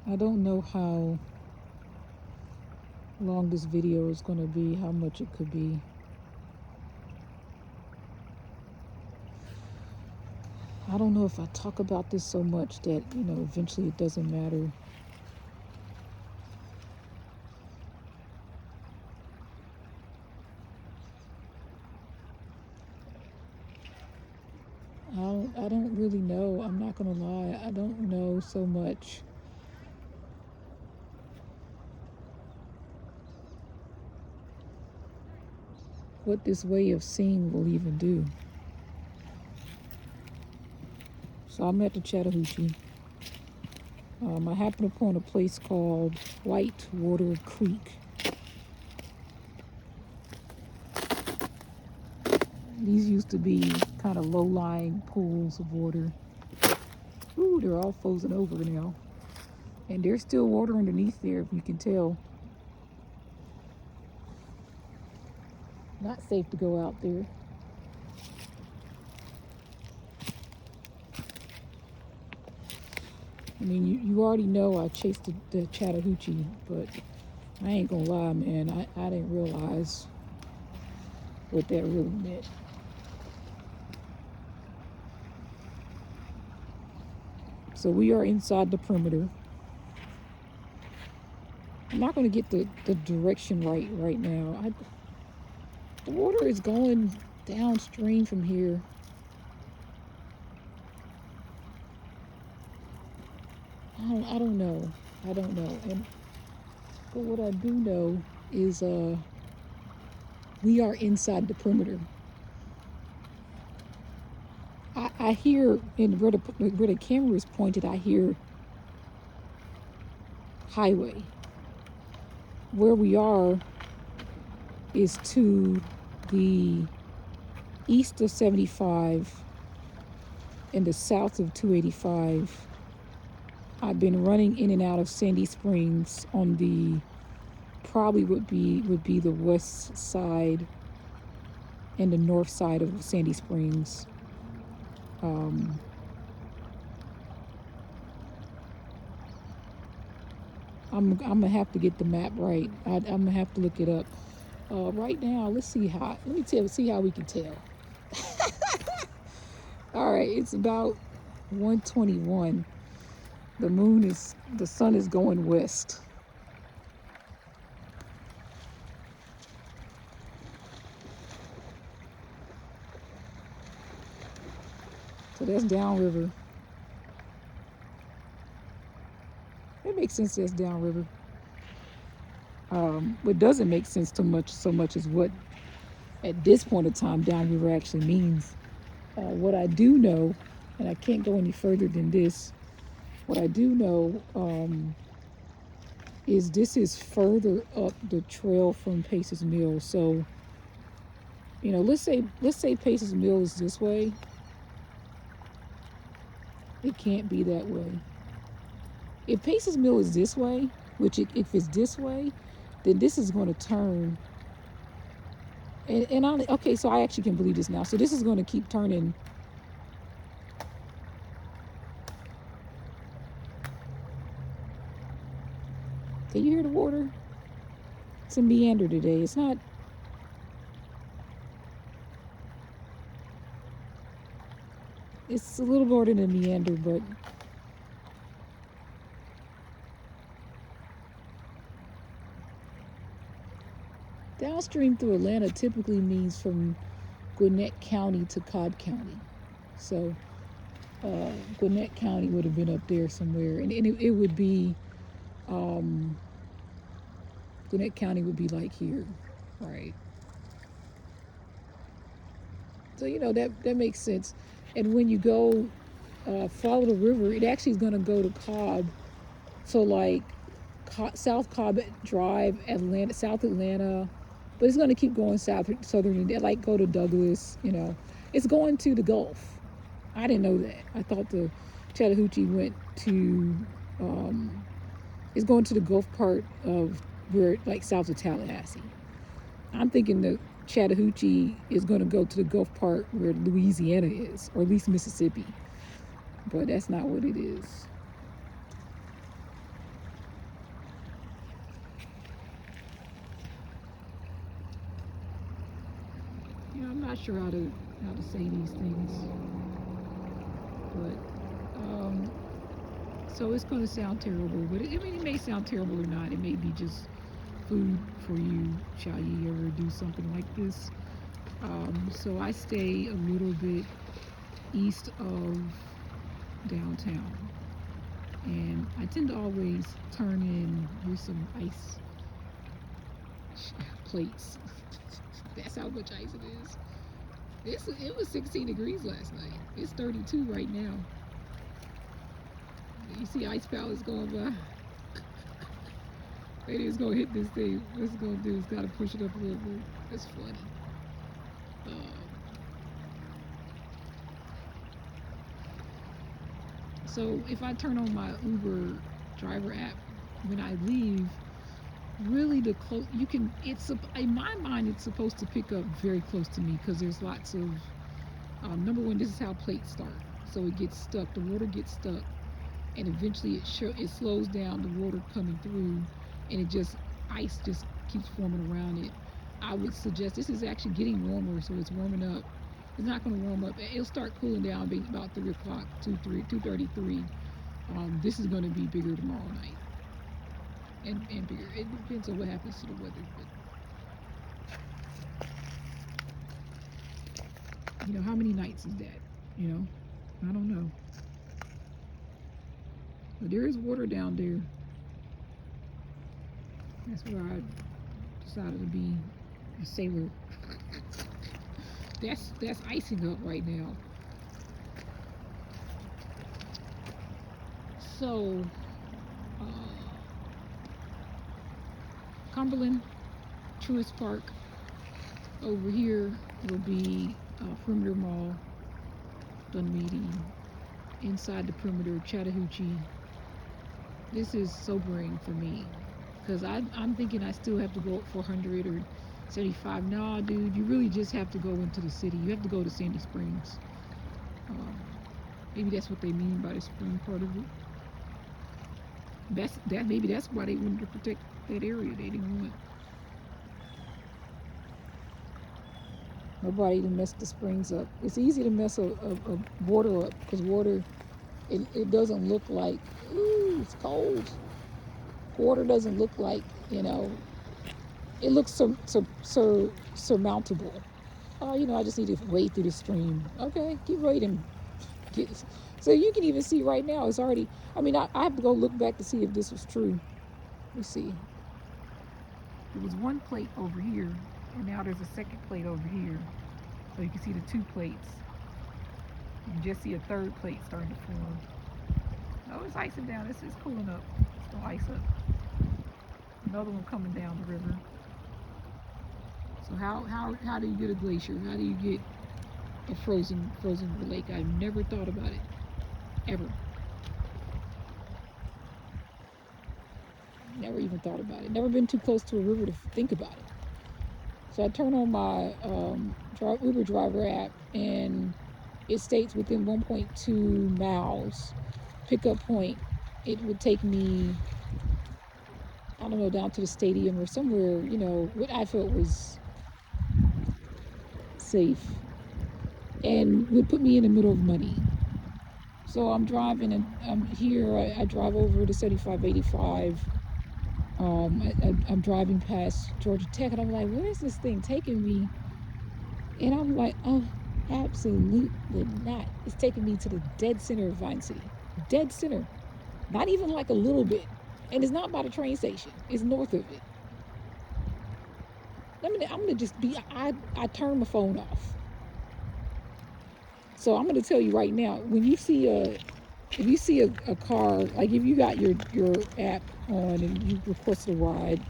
I don't know how long this video is going to be, how much it could be. I don't know if I talk about this so much that, eventually it doesn't matter. I don't really know. I'm not going to lie. I don't know so much. What this way of seeing will even do. So I'm at the Chattahoochee. I happened upon a place called Whitewater Creek. These used to be kind of low-lying pools of water. Ooh, they're all frozen over now. And there's still water underneath there, if you can tell. Not safe to go out there. I mean, you already know I chased the Chattahoochee, but I ain't gonna lie, man. I didn't realize what that really meant. So we are inside the perimeter. I'm not going to get the direction right now. The water is going downstream from here. I don't know. But what I do know is we are inside the perimeter. I hear, and where the camera is pointed, I hear highway. Where we are is to the east of 75 and the south of 285. I've been running in and out of Sandy Springs on the probably would be the west side and the north side of Sandy Springs. I'm gonna have to get the map right. I'm gonna have to look it up. Right now, let me see how we can tell. All right, it's about 1:21. The sun is going west. So that's downriver. It makes sense that's downriver. What doesn't make sense so much is what at this point in time downriver actually means. What I do know, and I can't go any further than this, what I do know is this is further up the trail from Pace's Mill. So, let's say Pace's Mill is this way. It can't be that way. If Pace's Mill is this way, if it's this way, then this is going to turn. Okay, so I actually can believe this now. So this is going to keep turning. Can you hear the water? It's a meander today. It's not. It's a little more than a meander, but downstream through Atlanta typically means from Gwinnett County to Cobb County. So Gwinnett County would have been up there somewhere, and it would be Gwinnett County would be like here, right? So that makes sense. And when you go follow the river, it actually is going to go to Cobb. So like South Cobb Drive, Atlanta, South Atlanta, but it's going to keep going southern, like go to Douglas. It's going to the Gulf. I didn't know that. I thought the Chattahoochee went to it's going to the Gulf part of where, like, south of Tallahassee. I'm thinking the Chattahoochee is going to go to the Gulf part where Louisiana is, or at least Mississippi. But that's not what it is. sure how to say these things, but so it's going to sound terrible, but I mean, it may sound terrible or not. It may be just food for you. Shall you ever do something like this? So I stay a little bit east of downtown, and I tend to always turn in. Here's some ice plates. That's how much ice it is. It was 16 degrees last night. It's 32 right now. You see ice pallets going by. Maybe it's gonna hit this thing. What it's gonna do is gotta push it up a little bit. That's funny. So if I turn on my Uber driver app when I leave, really you can, it's in my mind it's supposed to pick up very close to me, because there's lots of number one, this is how plates start, so it gets stuck, the water gets stuck, and eventually it slows down the water coming through, and ice just keeps forming around it. I would suggest, this is actually getting warmer, so it's warming up. It's not going to warm up. It'll start cooling down about 3 o'clock, 2:33. This is going to be bigger tomorrow night, and bigger. It depends on what happens to the weather. But, how many nights is that? I don't know. But there is water down there. That's where I decided to be a sailor. That's icing up right now. So, Cumberland, Truist Park. Over here will be Perimeter Mall, Dunmeedy. Inside the perimeter, Chattahoochee. This is sobering for me, because I'm thinking I still have to go up 400 or 75. No, dude, you really just have to go into the city. You have to go to Sandy Springs. Maybe that's what they mean by the spring part of it. Maybe that's why they wanted to protect that area. They didn't want nobody to mess the springs up. It's easy to mess a water up, because water, it doesn't look like, ooh, it's cold. Water doesn't look like, it looks surmountable. Oh, I just need to wade through the stream. Okay, keep wading. So you can even see right now, it's already, I have to go look back to see if this was true. Let's see. There was one plate over here, and now there's a second plate over here. So you can see the 2 plates. You can just see a third plate starting to form. Oh, it's icing down. It's cooling up. It's gonna ice up. Another one coming down the river. So how do you get a glacier? How do you get a frozen lake? I've never thought about it, ever. Never even thought about it. Never been too close to a river to think about it. So I turn on my Uber driver app, and it states within 1.2 miles pickup point. It would take me, I don't know, down to the stadium or somewhere, what I felt was safe, and would put me in the middle of money. So I'm driving, and I'm here. I drive over to 7585. I'm driving past Georgia Tech, and I'm like, where is this thing taking me? And I'm like, oh, absolutely not. It's taking me to the dead center of Vine City. Dead center. Not even like a little bit. And it's not by the train station. It's north of it. I'm gonna just be, I turn my phone off. So I'm gonna tell you right now, when you see a car, like if you got your app on and you request a ride,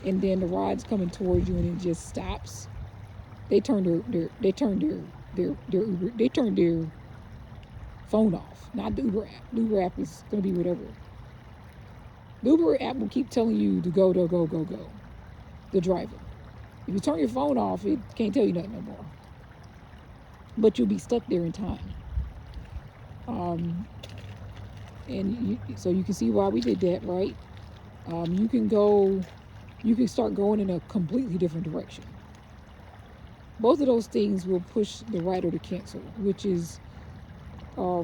and then the ride's coming towards you and it just stops, they turn their phone off. Not the Uber app. The Uber app is gonna be whatever. The Uber app will keep telling you to go. The driver. If you turn your phone off, it can't tell you nothing no more. But you'll be stuck there in time. So you can see why we did that, right? You can start going in a completely different direction. Both of those things will push the rider to cancel, which is a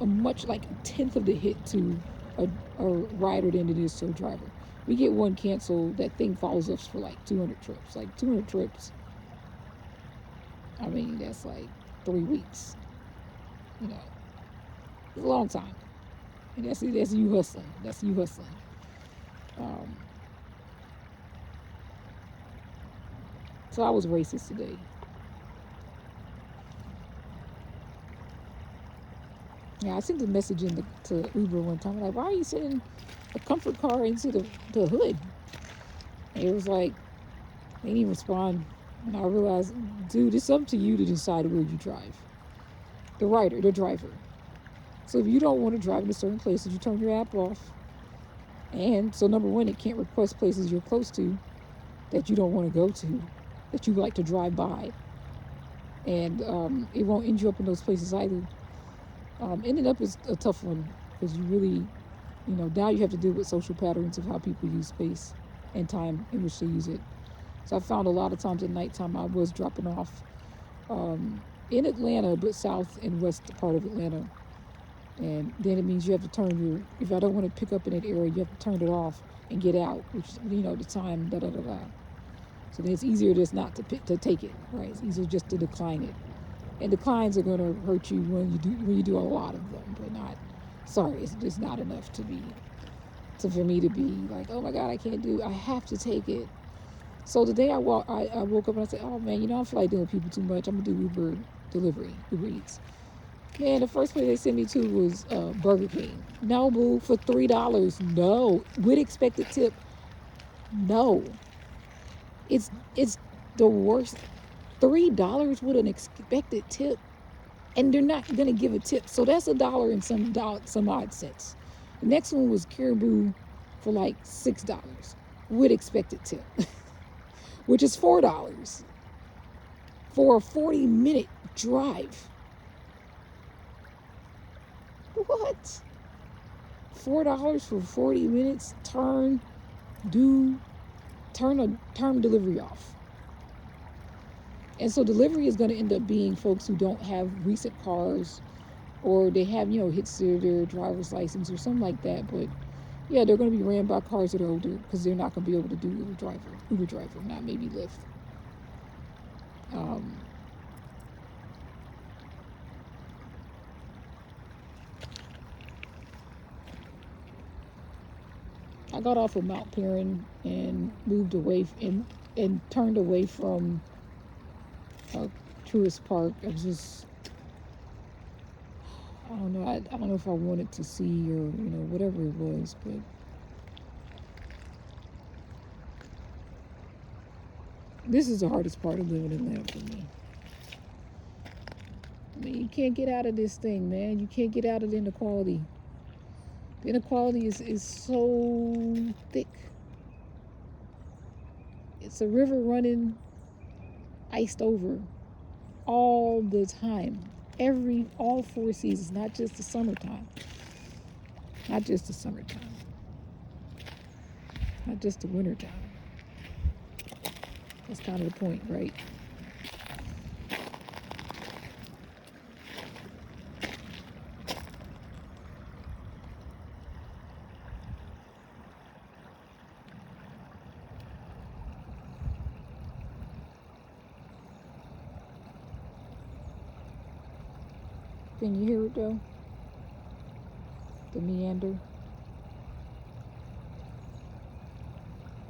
much like a tenth of the hit to a rider than it is to a driver. We get one cancel, that thing follows us for like 200 trips. Like 200 trips, I mean, that's like 3 weeks. You know, it's a long time. And that's you hustling. That's you hustling. So I was racist today. Yeah, I sent a message to Uber one time. Like, why are you sending a comfort car into the hood? And it was like, they didn't even respond. And I realized, dude, it's up to you to decide where you drive. The driver. So if you don't want to drive in a certain places, you turn your app off. And so number one, it can't request places you're close to that you don't want to go to, that you like to drive by. And it won't end you up in those places either. Ending up is a tough one because you really, now you have to deal with social patterns of how people use space and time in which they use it. So I found a lot of times at nighttime I was dropping off in Atlanta, but south and west part of Atlanta. And then it means you have to turn if I don't want to pick up in that area, you have to turn it off and get out, which, the time, da-da-da-da. So then it's easier just not to take it, right? It's easier just to decline it. And declines are going to hurt you when you do a lot of them, but not. Sorry, it's just not enough for me to be like, oh my God, I have to take it. So the day I woke up and I said, oh man, I don't feel like dealing with people too much. I'm gonna do Uber Eats. Man, the first place they sent me to was Burger King. No, boo, for $3. No, with expected tip. No, it's the worst. $3 with an expected tip, and they're not gonna give a tip. So that's $1 and some odd cents. The next one was Caribou for like $6 with expected tip, which is $4 for a 40-minute drive. What? $4 for 40 minutes? Turn delivery off. And so delivery is going to end up being folks who don't have recent cars, or they have, hits to their driver's license or something like that. But yeah, they're going to be ran by cars that are older because they're not going to be able to do Uber driver, not maybe Lyft. I got off of Mount Perrin and moved away and turned away from Truist Park. I don't know. I don't know if I wanted to see or whatever it was, but this is the hardest part of living in Atlanta for me. I mean, you can't get out of this thing, man. You can't get out of the inequality. The inequality is so thick. It's a river running iced over all the time. All 4 seasons, not just the summertime. Not just the summertime. Not just the wintertime. That's kind of the point, right? Can you hear it though? The meander,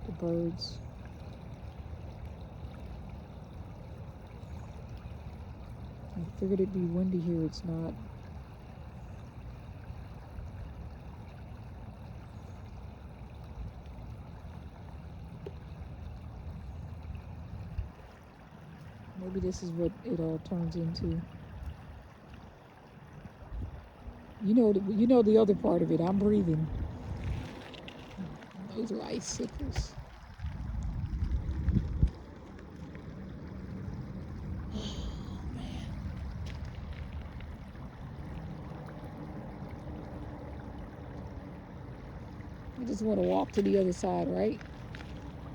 the birds. I figured it'd be windy here, it's not. Maybe this is what it all turns into. You know the other part of it. I'm breathing. Those are icicles. Oh man. You just want to walk to the other side, right?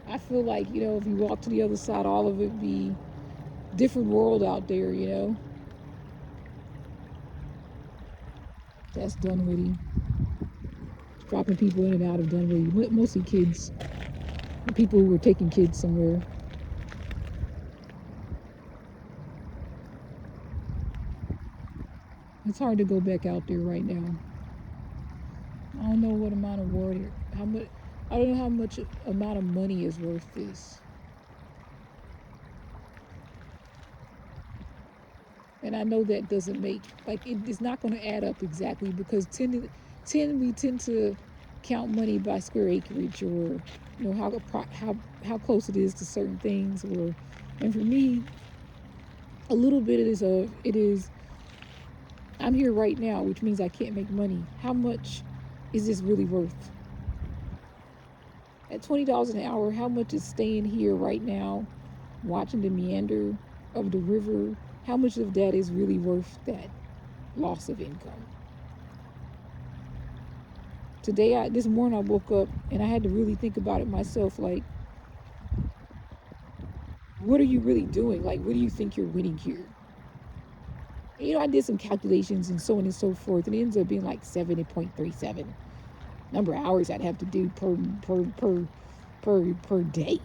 I feel like, if you walk to the other side, all of it be different world out there, you know. That's Dunwoody. Dropping people in and out of Dunwoody, mostly kids, people who were taking kids somewhere. It's hard to go back out there right now. I don't know what amount of water, how much, I don't know how much amount of money is worth this. And I know that doesn't make, like, it's not going to add up exactly because we tend to count money by square acreage, or you know how close it is to certain things, or, and for me, a little bit of this it is, I'm here right now, which means I can't make money. How much is this really worth? At $20 an hour, how much is staying here right now, watching the meander of the river? How much of that is really worth that loss of income? This morning I woke up and I had to really think about it myself. Like, what are you really doing? Like, what do you think you're winning here? And, you know, I did some calculations and so on and so forth, and it ends up being like 70.37 number of hours I'd have to do per day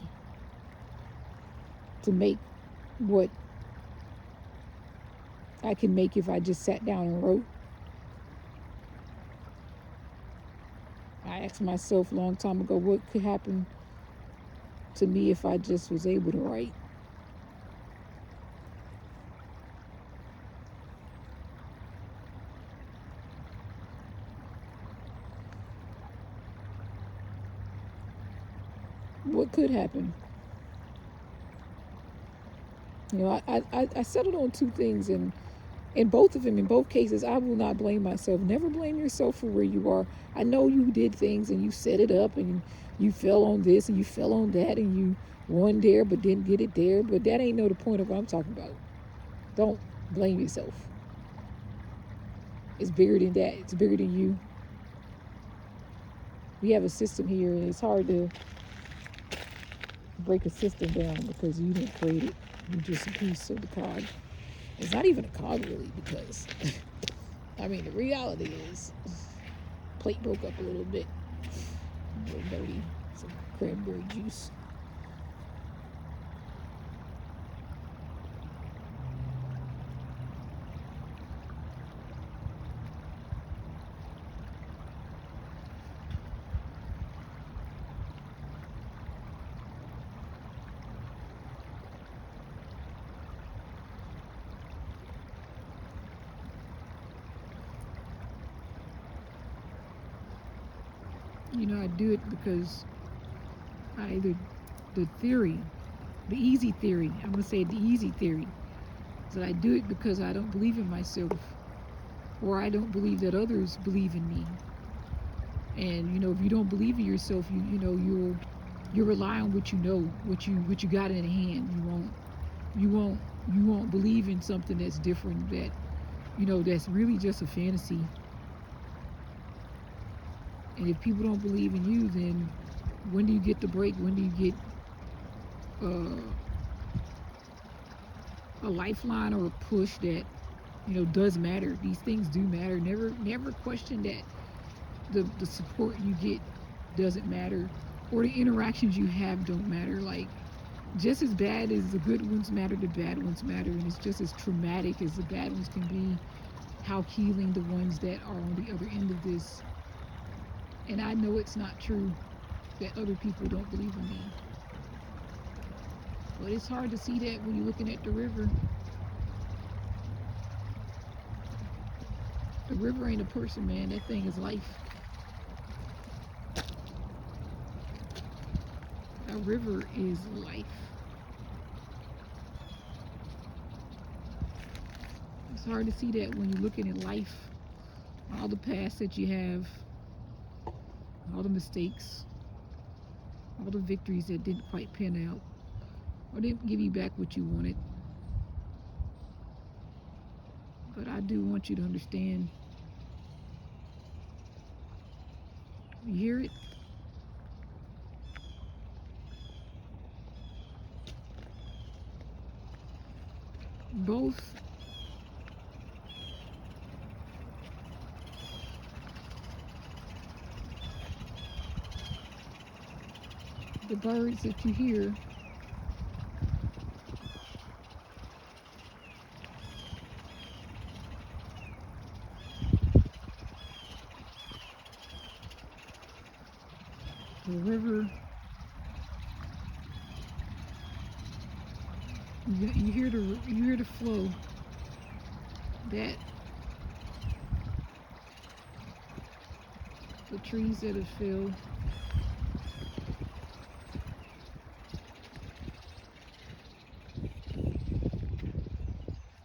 to make what I can make if I just sat down and wrote. I asked myself a long time ago, what could happen to me if I just was able to write? What could happen? You know, I settled on two things, and in both of them, in both cases, I will not blame myself. Never blame yourself for where you are. I know you did things and you set it up and you fell on this and you fell on that and you won there but didn't get it there. But that ain't no the point of what I'm talking about. Don't blame yourself. It's bigger than that. It's bigger than you. We have a system here, and it's hard to break a system down because you didn't create it. You're just a piece of the cog. It's not even a cog, really, because I mean, the reality is, plate broke up a little bit. A little dirty. Some cranberry juice. You know, I do it because the theory, the easy theory, I'm going to say the easy theory, is that I do it because I don't believe in myself, or I don't believe that others believe in me. And, you know, if you don't believe in yourself, you'll rely on what you know, what you got in hand. You won't believe in something that's different, that, you know, that's really just a fantasy. And if people don't believe in you, then when do you get the break? When do you get uh, a lifeline or a push that, you know, does matter? These things do matter. Never question that the support you get doesn't matter, or the interactions you have don't matter. Like, just as bad as the good ones matter, the bad ones matter, and it's just as traumatic as the bad ones can be, how healing the ones that are on the other end of this. And I know it's not true that other people don't believe in me, but it's hard to see that when you're looking at the river. The river ain't a person, man. That thing is life. A river is life. It's hard to see that when you're looking at life, all the past that you have, all the mistakes, all the victories that didn't quite pan out, or didn't give you back what you wanted. But I do want you to understand. You hear it? both the birds that you hear the river. You hear the flow. That the trees that have fell.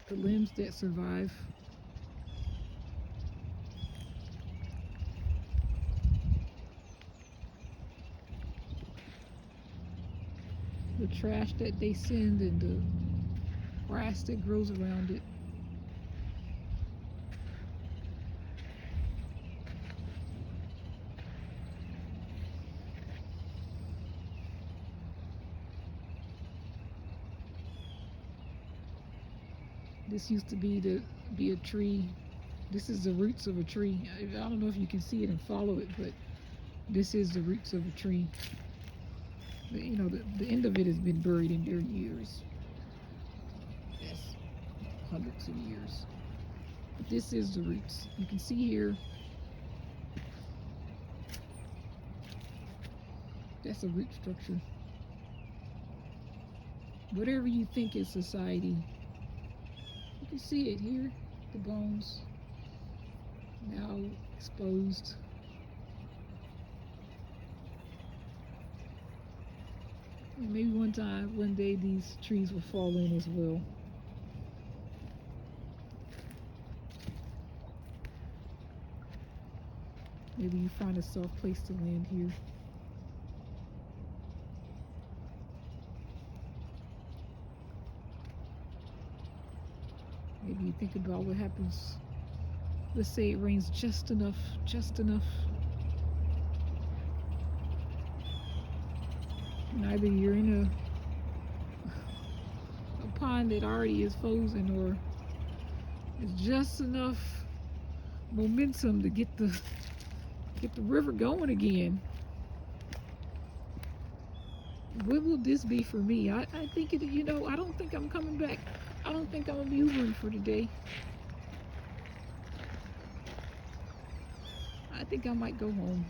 The limbs that survive. The trash that they send and the grass that grows around it. This used to be a tree. This is the roots of a tree. I don't know if you can see it and follow it, but this is the roots of a tree. You know, the end of it has been buried in there years. Yes, hundreds of years. But this is the roots. You can see here. That's a root structure. Whatever you think is society, you can see it here. The bones now exposed. Maybe one day these trees will fall in as well. Maybe you find a soft place to land here. Maybe you think about what happens. Let's say it rains just enough. And either you're in a pond that already is frozen, or it's just enough momentum to get the river going again. What will this be for me? I think I don't think I'm coming back. I don't think I'm gonna be Ubering for today. I think I might go home.